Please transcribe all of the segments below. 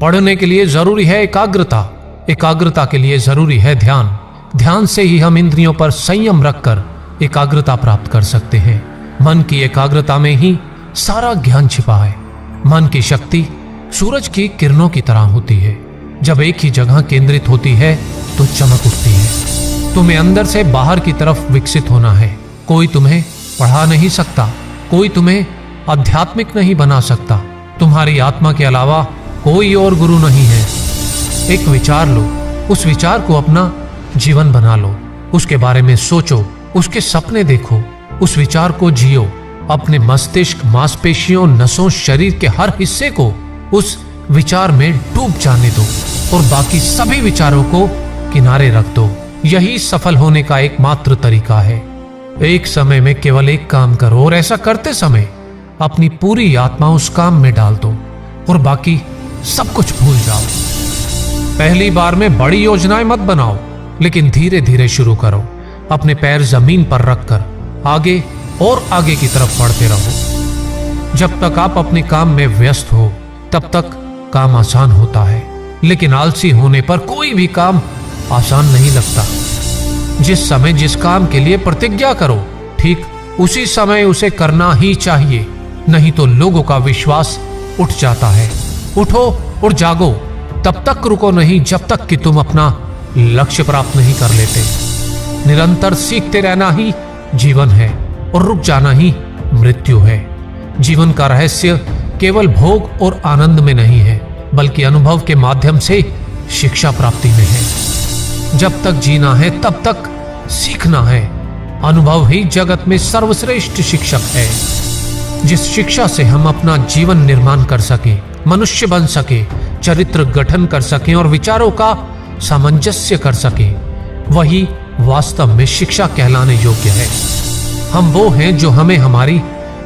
पढ़ने के लिए जरूरी है एकाग्रता, एकाग्रता के लिए जरूरी है ध्यान, ध्यान से ही हम इंद्रियों पर संयम रखकर एकाग्रता प्राप्त कर सकते हैं। मन की एकाग्रता में ही सारा ज्ञान छिपा है। मन की शक्ति सूरज की किरणों की तरह होती है, जब एक ही जगह केंद्रित होती है तो चमक उठती है। तुम्हें अंदर से बाहर की तरफ विकसित होना है। कोई तुम्हें पढ़ा नहीं सकता, कोई तुम्हें आध्यात्मिक नहीं बना सकता। तुम्हारी आत्मा के अलावा कोई और गुरु नहीं है। एक विचार लो, उस विचार को अपना जीवन बना लो, उसके बारे में सोचो, उसके सपने देखो, उस विचार को जियो। अपने मस्तिष्क, मांसपेशियों, नसों, शरीर के हर हिस्से को उस विचार में डूब जाने दो और बाकी सभी विचारों को किनारे रख दो। यही सफल होने का एकमात्र तरीका है। एक समय में केवल एक काम करो और ऐसा करते समय अपनी पूरी आत्मा उस काम में डाल दो और बाकी सब कुछ भूल जाओ। पहली बार में बड़ी योजनाएं मत बनाओ, लेकिन धीरे धीरे शुरू करो। अपने पैर जमीन पर रखकर आगे और आगे की तरफ बढ़ते रहो। जब तक आप अपने काम में व्यस्त हो तब तक काम आसान होता है, लेकिन आलसी होने पर कोई भी काम आसान नहीं लगता। जिस समय जिस काम के लिए प्रतिज्ञा करो, ठीक उसी समय उसे करना ही चाहिए, नहीं तो लोगों का विश्वास उठ जाता है। उठो और जागो, तब तक रुको नहीं जब तक कि तुम अपना लक्ष्य प्राप्त नहीं कर लेते। निरंतर सीखते रहना ही जीवन है और रुक जाना ही मृत्यु है। जीवन का रहस्य केवल भोग और आनंद में नहीं है, बल्कि अनुभव के माध्यम से शिक्षा प्राप्ति में है। जब तक जीना है तब तक सीखना है। अनुभव ही जगत में सर्वश्रेष्ठ शिक्षक है। जिस शिक्षा से हम अपना जीवन निर्माण कर सके, मनुष्य बन सके, चरित्र गठन कर सके और विचारों का सामंजस्य कर सके, वही वास्तव में शिक्षा कहलाने योग्य है। हम वो हैं जो हमें हमारी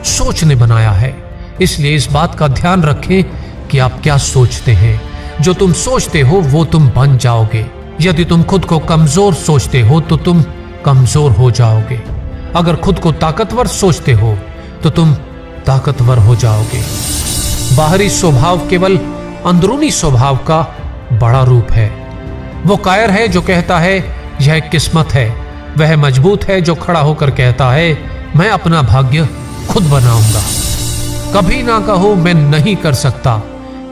सोच ने बनाया है। इसलिए इस बात का ध्यान रखें कि आप क्या सोचते हैं। जो तुम सोचते हो वो तुम बन जाओगे। यदि तुम खुद को कमजोर सोचते हो तो तुम कमजोर हो जाओगे। अगर खुद को ताकतवर सोचते हो तो तुम ताकतवर हो जाओगे। बाहरी स्वभाव केवल अंदरूनी स्वभाव का बड़ा रूप है। वो कायर है जो कहता है यह किस्मत है, वह मजबूत है जो खड़ा होकर कहता है मैं अपना भाग्य खुद बनाऊंगा। कभी ना कहो मैं नहीं कर सकता,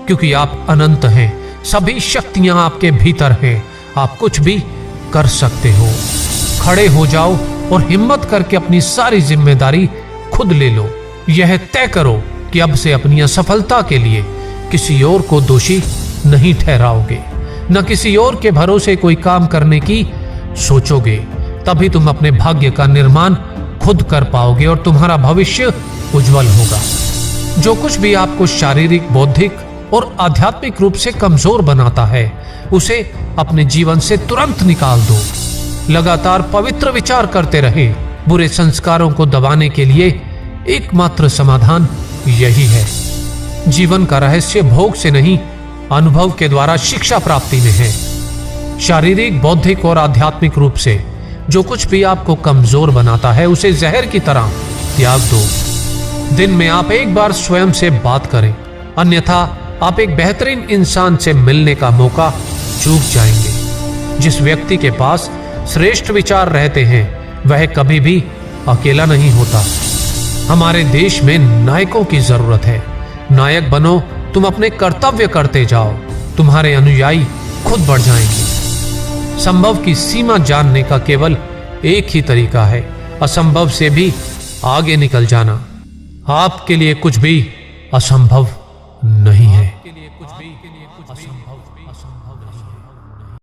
क्योंकि आप अनंत हैं। सभी शक्तियां आपके भीतर हैं। आप कुछ भी कर सकते हो। खड़े हो जाओ और हिम्मत करके अपनी सारी जिम्मेदारी खुद ले लो। यह तय करो कि अब से अपनी असफलता के लिए किसी और को दोषी नहीं ठहराओगे, न किसी और के भरोसे कोई काम करने की सोचोगे। तभी तुम अपने भाग्य का निर्माण खुद कर पाओगे और तुम्हारा भविष्य उज्जवल होगा। जो कुछ भी आपको शारीरिक, बौद्धिक और आध्यात्मिक रूप से कमजोर बनाता है, उसे अपने जीवन से तुरंत निकाल दो। लगातार पवित्र विचार करते रहे। बुरे संस्कारों को दबाने के लिए एकमात्र समाधान यही है। जीवन का रहस्य भोग से नहीं, अनुभव के द्वारा शिक्षा प्राप्ति में है। शारीरिक, बौद्धिक और आध्यात्मिक रूप से जो कुछ भी आपको कमजोर बनाता है, उसे जहर की तरह त्याग दो। दिन में आप एक बार स्वयं से बात करें, अन्यथा आप एक बेहतरीन इंसान से मिलने का मौका चूक जाएंगे। जिस व्यक्ति के पास श्रेष्ठ विचार रहते हैं, वह कभी भी अकेला नहीं होता। हमारे देश में नायकों की जरूरत है। नायक बनो, तुम अपने कर्तव्य करते जाओ, तुम्हारे अनुयायी खुद बढ़ जाएंगे। संभव की सीमा जानने का केवल एक ही तरीका है, असंभव से भी आगे निकल जाना। आपके लिए कुछ भी असंभव नहीं है।